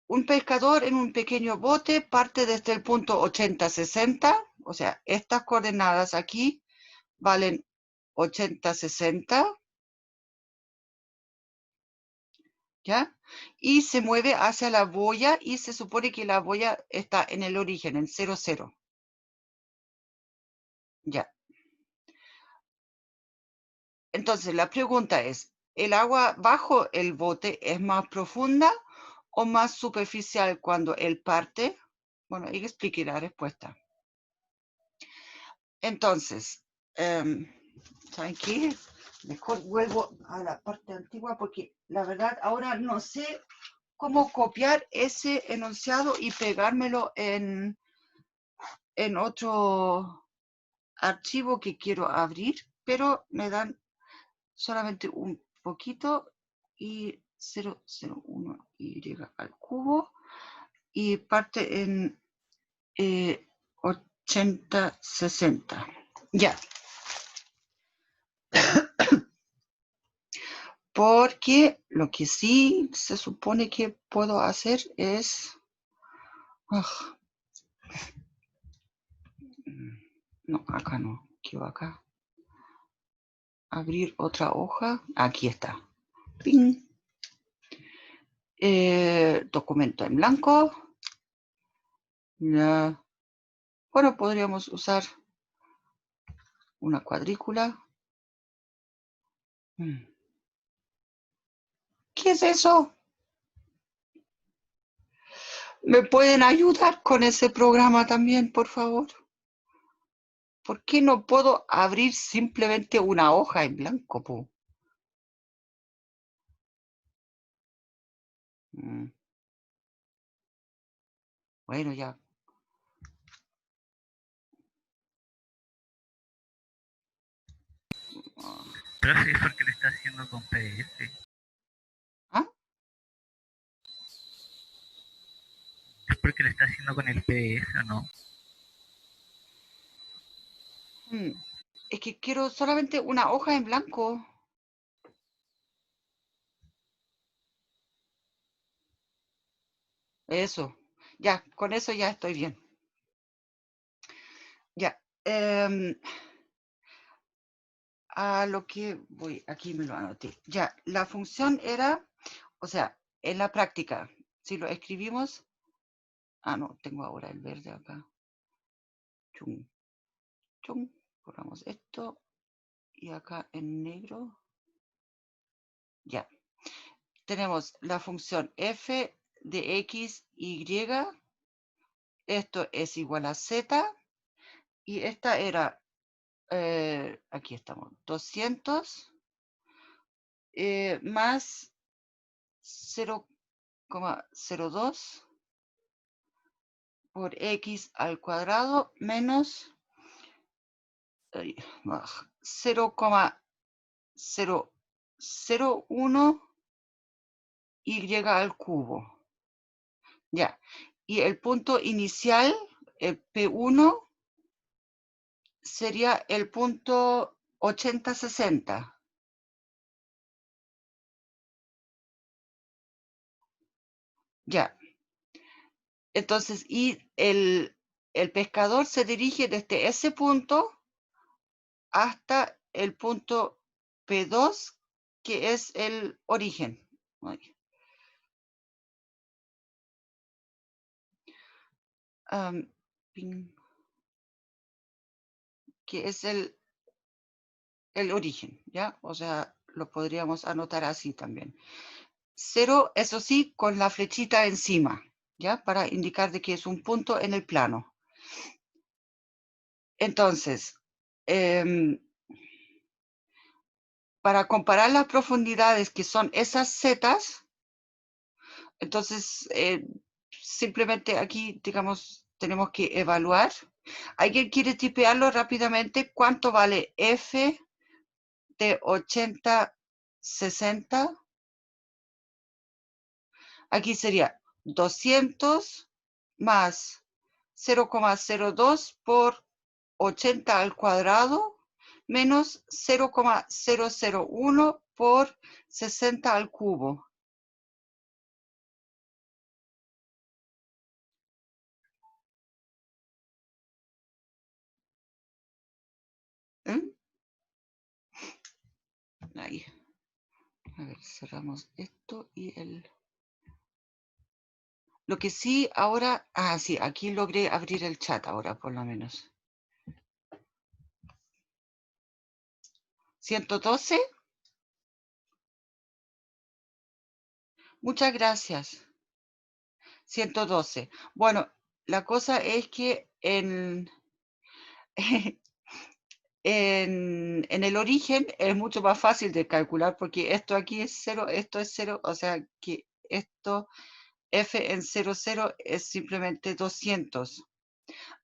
Un pescador en un pequeño bote parte desde el punto 80-60, o sea, estas coordenadas aquí valen 80-60, ¿ya? Y se mueve hacia la boya y se supone que la boya está en el origen, en 0-0. Ya. Entonces, la pregunta es, ¿el agua bajo el bote es más profunda o más superficial cuando él parte? Bueno, ahí expliqué la respuesta. Entonces, ¿saben qué? Mejor vuelvo a la parte antigua porque la verdad ahora no sé cómo copiar ese enunciado y pegármelo en otro archivo que quiero abrir, pero me dan solamente un poquito y 0,01 y al cubo y parte en 80-60. Ya. Porque lo que sí se supone que puedo hacer es... no, acá no, quiero acá. Abrir otra hoja. Aquí está. ¡Ping! Documento en blanco. Ya. Bueno, podríamos usar una cuadrícula. ¿Qué es eso? ¿Me pueden ayudar con ese programa también, por favor? ¿Por qué no puedo abrir simplemente una hoja en blanco, po? Bueno, ya. Profe, es porque lo está haciendo con PDF. ¿Ah? Es porque lo está haciendo con el PDF, ¿o no? Es que quiero solamente una hoja en blanco. Eso. Ya, con eso ya estoy bien. Ya. A lo que voy, aquí me lo anoté. Ya, la función era, o sea, en la práctica, si lo escribimos, no, tengo ahora el verde acá. Chum, chum, borramos esto y acá en negro. Ya. Tenemos la función f de x, y. Esto es igual a z. Y esta era, aquí estamos, 200 más 0,02 por x al cuadrado menos 0,001 y al cubo. Ya. Y el punto inicial, el P1, sería el punto 80-60. Ya. Entonces, y el pescador se dirige desde ese punto hasta el punto P2, que es el origen. Que es el origen, ¿ya? O sea, lo podríamos anotar así también. 0, eso sí, con la flechita encima, ¿ya? Para indicar de que es un punto en el plano. Entonces, para comparar las profundidades que son esas zetas, entonces, simplemente aquí, digamos, tenemos que evaluar. ¿Alguien quiere tipearlo rápidamente? ¿Cuánto vale f de 80-60? Aquí sería 200 más 0,02 por 80 al cuadrado menos 0,001 por 60 al cubo. Ahí. A ver, cerramos esto y el... Lo que sí ahora... sí, aquí logré abrir el chat ahora, por lo menos. 112. Muchas gracias. 112. Bueno, la cosa es que en el origen es mucho más fácil de calcular porque esto aquí es 0, esto es 0, o sea que esto f en 0, 0 es simplemente 200.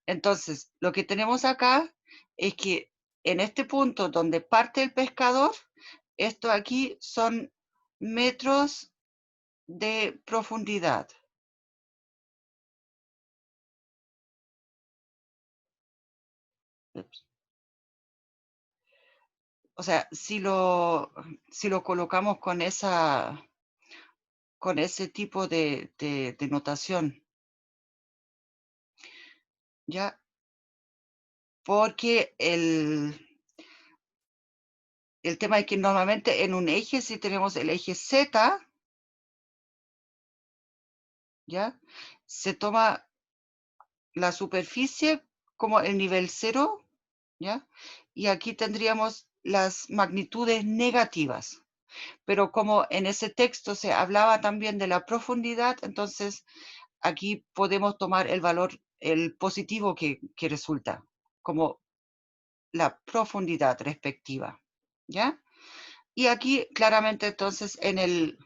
Entonces, lo que tenemos acá es que en este punto donde parte el pescador, esto aquí son metros de profundidad. Ups. O sea, si lo colocamos con ese tipo de notación, ¿ya? Porque el tema es que normalmente en un eje, si tenemos el eje Z, ¿ya? Se toma la superficie como el nivel 0, ¿ya? Y aquí tendríamos las magnitudes negativas. Pero como en ese texto se hablaba también de la profundidad, entonces aquí podemos tomar el valor, el positivo que resulta, como la profundidad respectiva, ¿ya? Y aquí claramente entonces en el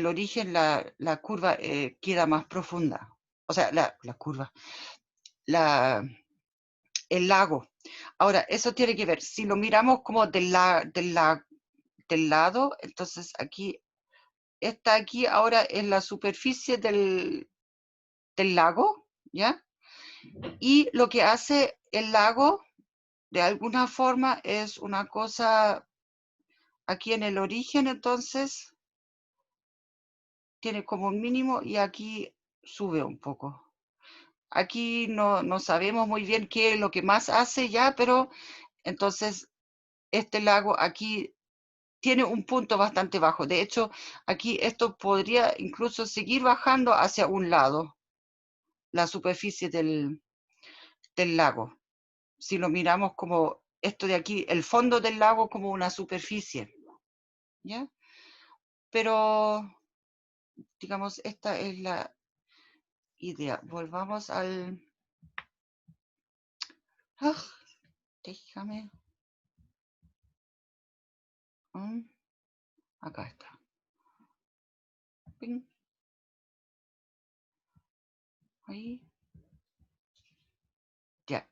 origen la curva queda más profunda. O sea, la curva, el lago. Ahora, eso tiene que ver, si lo miramos como del lado, entonces aquí, esta aquí ahora es la superficie del lago, ¿ya? Y lo que hace el lago, de alguna forma, es una cosa, aquí en el origen, entonces, tiene como un mínimo y aquí sube un poco. Aquí no sabemos muy bien qué es lo que más hace ya, pero entonces este lago aquí tiene un punto bastante bajo. De hecho, aquí esto podría incluso seguir bajando hacia un lado, la superficie del lago. Si lo miramos como esto de aquí, el fondo del lago como una superficie, ¿ya? Pero, digamos, esta es la idea. Volvamos al... déjame... acá está. Ping. Ahí. Ya.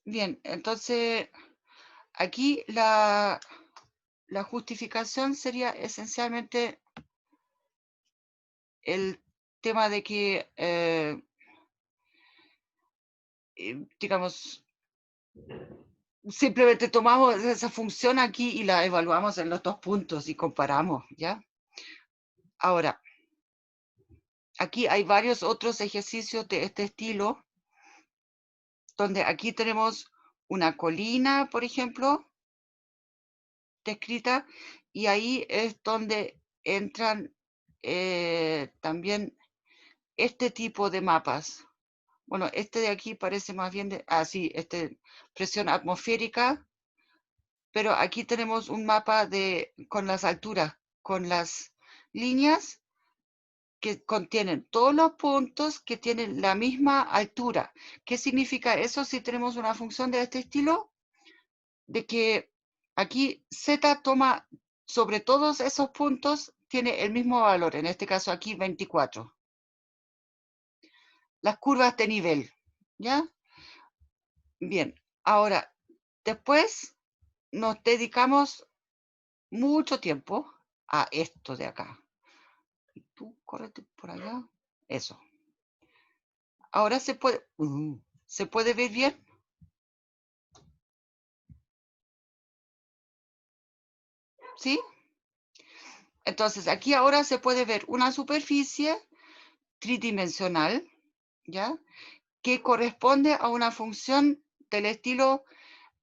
Bien, entonces aquí la justificación sería esencialmente el tema de que, digamos, simplemente tomamos esa función aquí y la evaluamos en los dos puntos y comparamos, ¿ya? Ahora, aquí hay varios otros ejercicios de este estilo, donde aquí tenemos una colina, por ejemplo, descrita, y ahí es donde entran también este tipo de mapas. Bueno, este de aquí parece más bien de, sí, presión atmosférica, pero aquí tenemos un mapa con las alturas, con las líneas que contienen todos los puntos que tienen la misma altura. ¿Qué significa eso si tenemos una función de este estilo? De que aquí Z toma sobre todos esos puntos, tiene el mismo valor, en este caso aquí 24. Las curvas de nivel, ¿ya? Bien, ahora, después nos dedicamos mucho tiempo a esto de acá. Y tú, córrete por allá. Eso. Ahora se puede ver bien. ¿Sí? Entonces, aquí ahora se puede ver una superficie tridimensional, ¿ya? Que corresponde a una función del estilo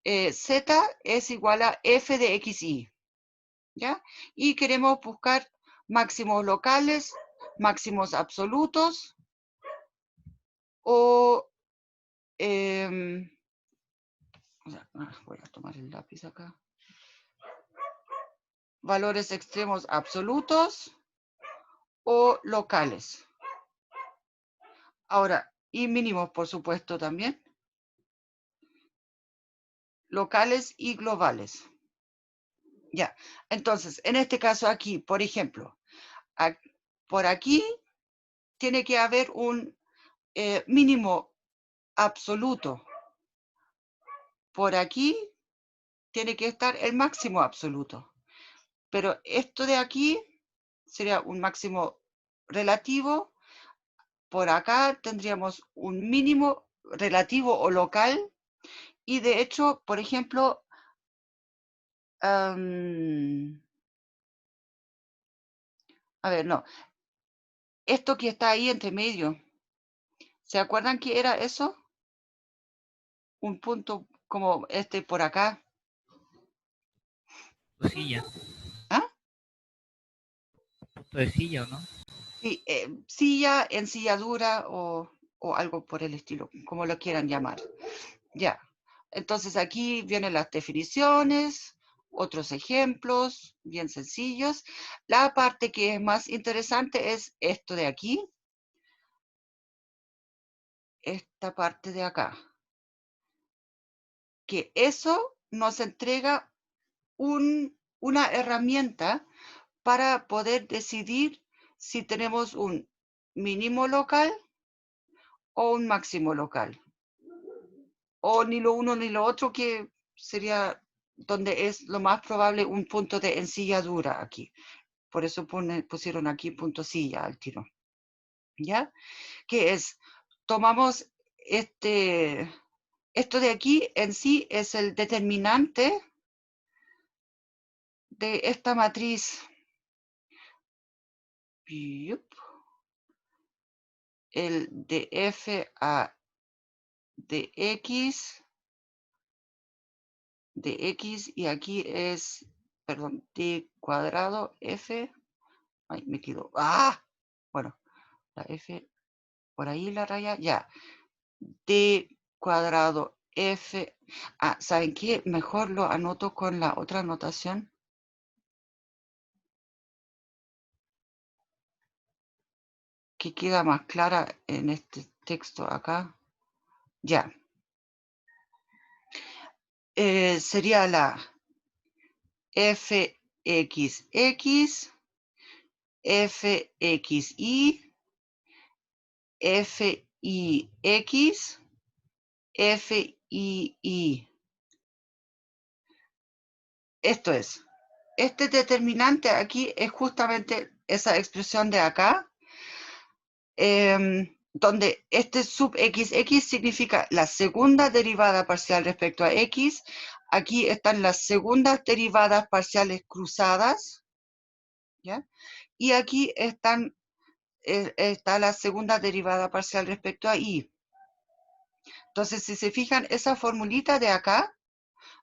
z es igual a f de xy, ¿ya? Y queremos buscar máximos locales, máximos absolutos, o voy a tomar el lápiz acá. Valores extremos absolutos o locales. Ahora, y mínimos, por supuesto, también. Locales y globales. Ya, entonces, en este caso aquí, por ejemplo, por aquí tiene que haber un mínimo absoluto. Por aquí tiene que estar el máximo absoluto. Pero esto de aquí sería un máximo relativo. Por acá tendríamos un mínimo relativo o local. Y de hecho, por ejemplo, a ver, no. Esto que está ahí entre medio, ¿se acuerdan qué era eso? Un punto como este por acá. Silla. ¿Ah? Punto de silla, ¿o no? Sí, silla, ensilladura o algo por el estilo, como lo quieran llamar. Ya. Entonces aquí vienen las definiciones. otros ejemplos bien sencillos. La parte que es más interesante es esto de aquí. Esta parte de acá. Que eso nos entrega una herramienta para poder decidir si tenemos un mínimo local o un máximo local. O ni lo uno ni lo otro, que sería donde es lo más probable un punto de ensilladura aquí. Por eso pusieron aquí punto silla al tiro. ¿Ya? Que es, tomamos esto de aquí en sí es el determinante de esta matriz. El de f a de x y aquí es, perdón, d cuadrado f. Ay, me quedo. ¡Ah! Bueno, la f, por ahí la raya, ya. D cuadrado f. Ah, ¿saben qué? Mejor lo anoto con la otra notación. Que queda más clara en este texto acá. Ya. Sería la fxx, fxy, fix, fii. Esto es, este determinante aquí es justamente esa expresión de acá, donde este sub xx significa la segunda derivada parcial respecto a x. Aquí están las segundas derivadas parciales cruzadas, ¿ya? Y aquí está la segunda derivada parcial respecto a y. Entonces, si se fijan, esa formulita de acá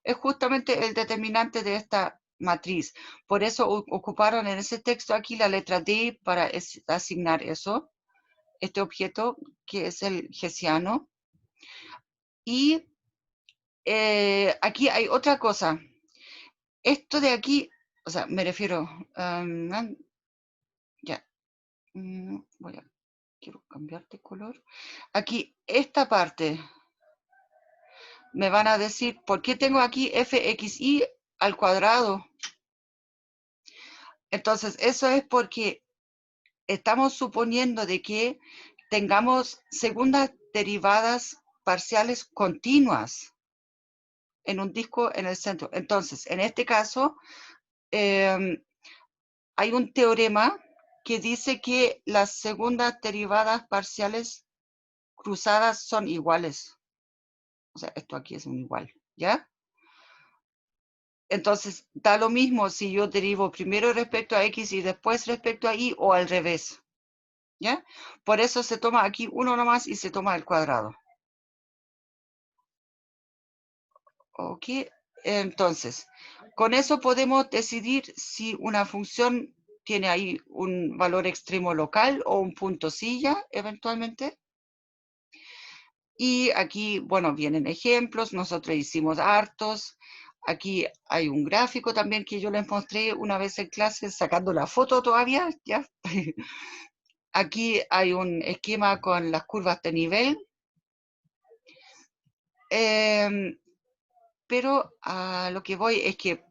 es justamente el determinante de esta matriz. Por eso ocuparon en ese texto aquí la letra D para asignar eso, este objeto que es el hessiano. Y aquí hay otra cosa. Esto de aquí, o sea, me refiero, ya, quiero cambiar de color. Aquí, esta parte, me van a decir, ¿por qué tengo aquí fxy al cuadrado? Entonces, eso es porque estamos suponiendo de que tengamos segundas derivadas parciales continuas en un disco en el centro. Entonces, en este caso, hay un teorema que dice que las segundas derivadas parciales cruzadas son iguales. O sea, esto aquí es un igual, ¿ya? Entonces, da lo mismo si yo derivo primero respecto a x y después respecto a y, o al revés, ¿ya? Por eso se toma aquí uno nomás y se toma el cuadrado. Ok, entonces, con eso podemos decidir si una función tiene ahí un valor extremo local o un punto silla, eventualmente. Y aquí, bueno, vienen ejemplos, nosotros hicimos hartos. Aquí hay un gráfico también que yo les mostré una vez en clase, sacando la foto todavía, ¿ya? Aquí hay un esquema con las curvas de nivel. Pero a lo que voy es que,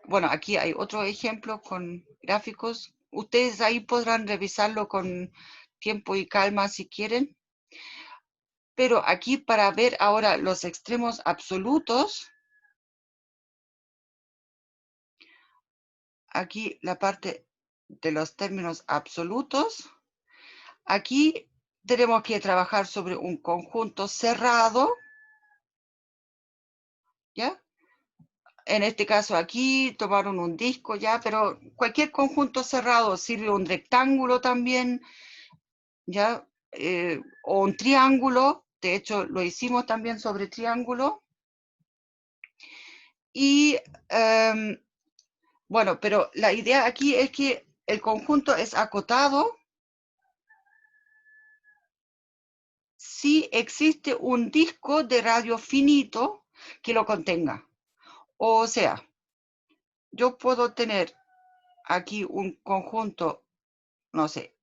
bueno, aquí hay otro ejemplo con gráficos. Ustedes ahí podrán revisarlo con tiempo y calma si quieren. Pero aquí, para ver ahora los extremos absolutos, aquí la parte de los términos absolutos, aquí tenemos que trabajar sobre un conjunto cerrado, ¿ya? En este caso aquí tomaron un disco ya, pero cualquier conjunto cerrado sirve, un rectángulo también, ¿ya? O un triángulo, de hecho lo hicimos también sobre triángulo. Y bueno, pero la idea aquí es que el conjunto es acotado si existe un disco de radio finito que lo contenga. O sea, yo puedo tener aquí un conjunto, no sé,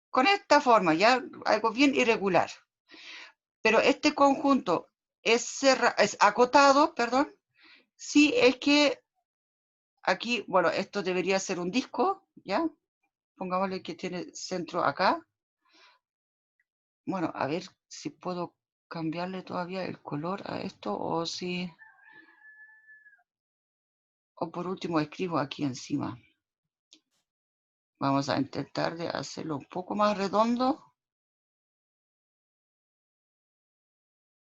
con esta forma, ya algo bien irregular. Pero este conjunto es acotado, perdón, si es que aquí, bueno, esto debería ser un disco, ¿ya? Pongámosle que tiene centro acá. Bueno, a ver si puedo cambiarle todavía el color a esto o si... O por último escribo aquí encima. Vamos a intentar de hacerlo un poco más redondo.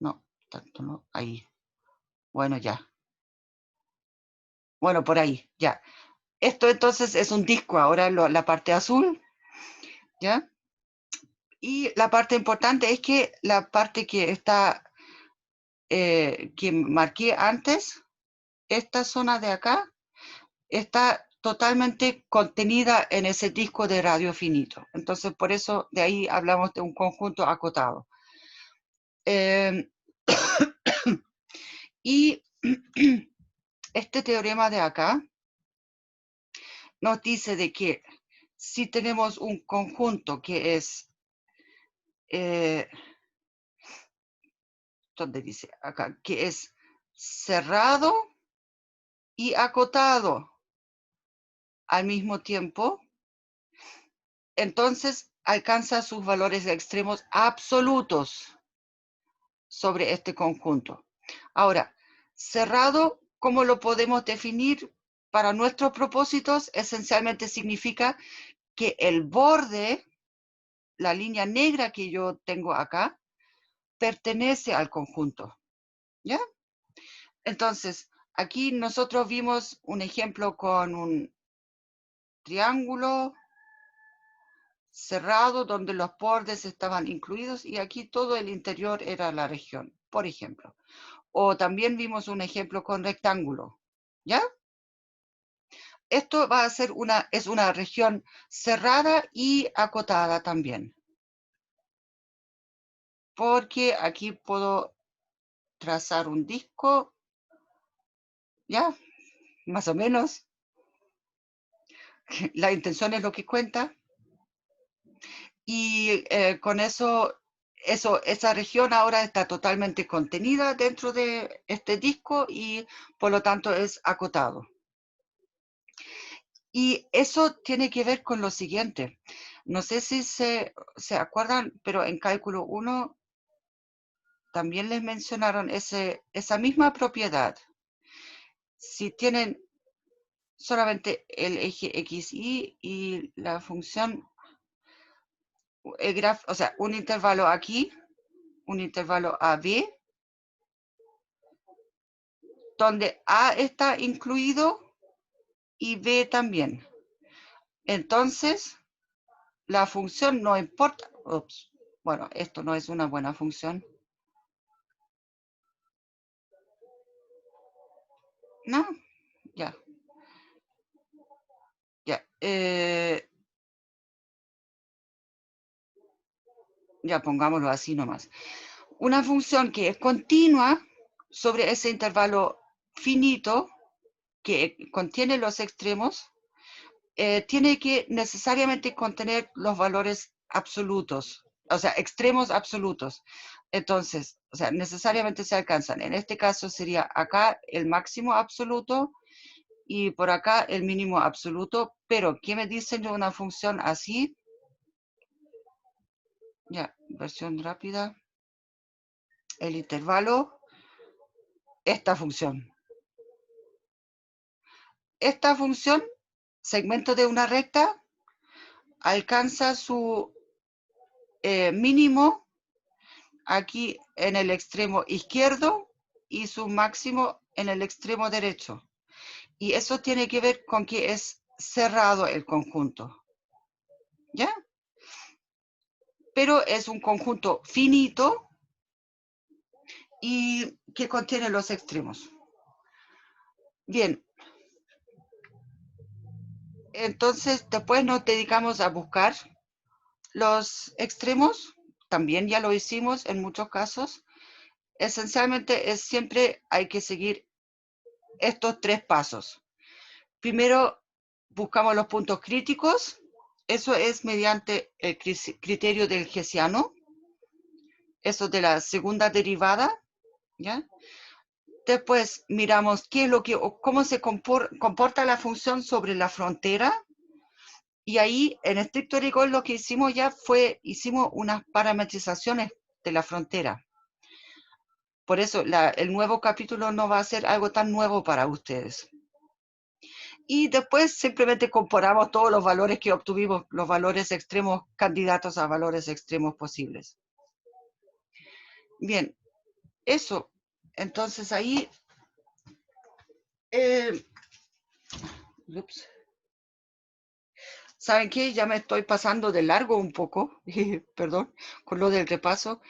No, tanto no. Ahí. Bueno, ya. Bueno, por ahí, ya. Esto entonces es un disco. Ahora la parte azul, ¿ya? Y la parte importante es que la parte que está, que marqué antes, esta zona de acá, está totalmente contenida en ese disco de radio finito. Entonces, por eso de ahí hablamos de un conjunto acotado. Y este teorema de acá nos dice de que si tenemos un conjunto que es, ¿dónde dice? Acá, que es cerrado y acotado al mismo tiempo, entonces alcanza sus valores extremos absolutos sobre este conjunto. Ahora, cerrado, ¿cómo lo podemos definir? Para nuestros propósitos, esencialmente significa que el borde, la línea negra que yo tengo acá, pertenece al conjunto, ¿ya? Entonces, aquí nosotros vimos un ejemplo con un triángulo cerrado donde los bordes estaban incluidos y aquí todo el interior era la región, por ejemplo. O también vimos un ejemplo con rectángulo, ¿ya? Esto va a ser es una región cerrada y acotada también. Porque aquí puedo trazar un disco, ¿ya? Más o menos. La intención es lo que cuenta. Y con esa región ahora está totalmente contenida dentro de este disco y por lo tanto es acotado. Y eso tiene que ver con lo siguiente. No sé si se acuerdan, pero en cálculo 1 también les mencionaron esa misma propiedad. Si tienen solamente el eje XY y la función, o sea, un intervalo aquí, un intervalo AB, donde A está incluido y B también. Entonces, la función no importa. Ups, bueno, esto no es una buena función. No, ya. Ya. Ya pongámoslo así nomás. Una función que es continua sobre ese intervalo finito que contiene los extremos, tiene que necesariamente contener los valores absolutos, o sea, extremos absolutos. Entonces, o sea, necesariamente se alcanzan. En este caso sería acá el máximo absoluto y por acá el mínimo absoluto, pero ¿qué me dicen de una función así? Ya, versión rápida. El intervalo, esta función. Esta función, segmento de una recta, alcanza su mínimo aquí en el extremo izquierdo y su máximo en el extremo derecho. Y eso tiene que ver con que es cerrado el conjunto. ¿Ya? Pero es un conjunto finito y que contiene los extremos. Bien. Entonces, después nos dedicamos a buscar los extremos. También ya lo hicimos en muchos casos. Esencialmente siempre hay que seguir estos tres pasos. primero buscamos los puntos críticos. Eso es mediante el criterio del hessiano. Eso de la segunda derivada, ¿ya? Después miramos qué es lo que, cómo se comporta la función sobre la frontera. Y ahí, en estricto rigor, lo que hicimos ya fue, hicimos unas parametrizaciones de la frontera. Por eso, el nuevo capítulo no va a ser algo tan nuevo para ustedes. Y después simplemente comparamos todos los valores que obtuvimos, los valores extremos, candidatos a valores extremos posibles. Bien, eso. Entonces ahí... ups. ¿Saben qué? Ya me estoy pasando de largo un poco, perdón, con lo del repaso.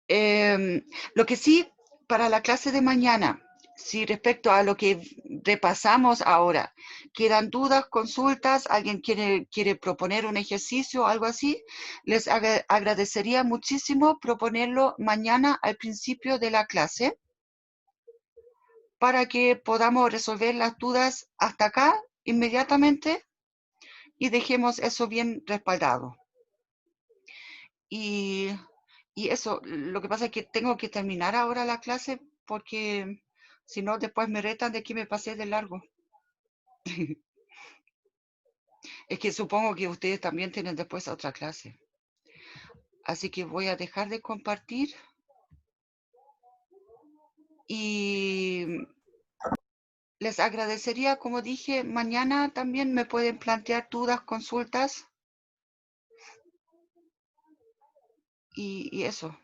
Lo que sí, para la clase de mañana, si respecto a lo que repasamos ahora, quedan dudas, consultas, alguien quiere proponer un ejercicio o algo así, les agradecería muchísimo proponerlo mañana al principio de la clase para que podamos resolver las dudas hasta acá inmediatamente y dejemos eso bien respaldado. Y eso, lo que pasa es que tengo que terminar ahora la clase porque si no, después me retan de que me pasé de largo. Es que supongo que ustedes también tienen después otra clase. Así que voy a dejar de compartir. Y les agradecería, como dije, mañana también me pueden plantear dudas, consultas. Y eso.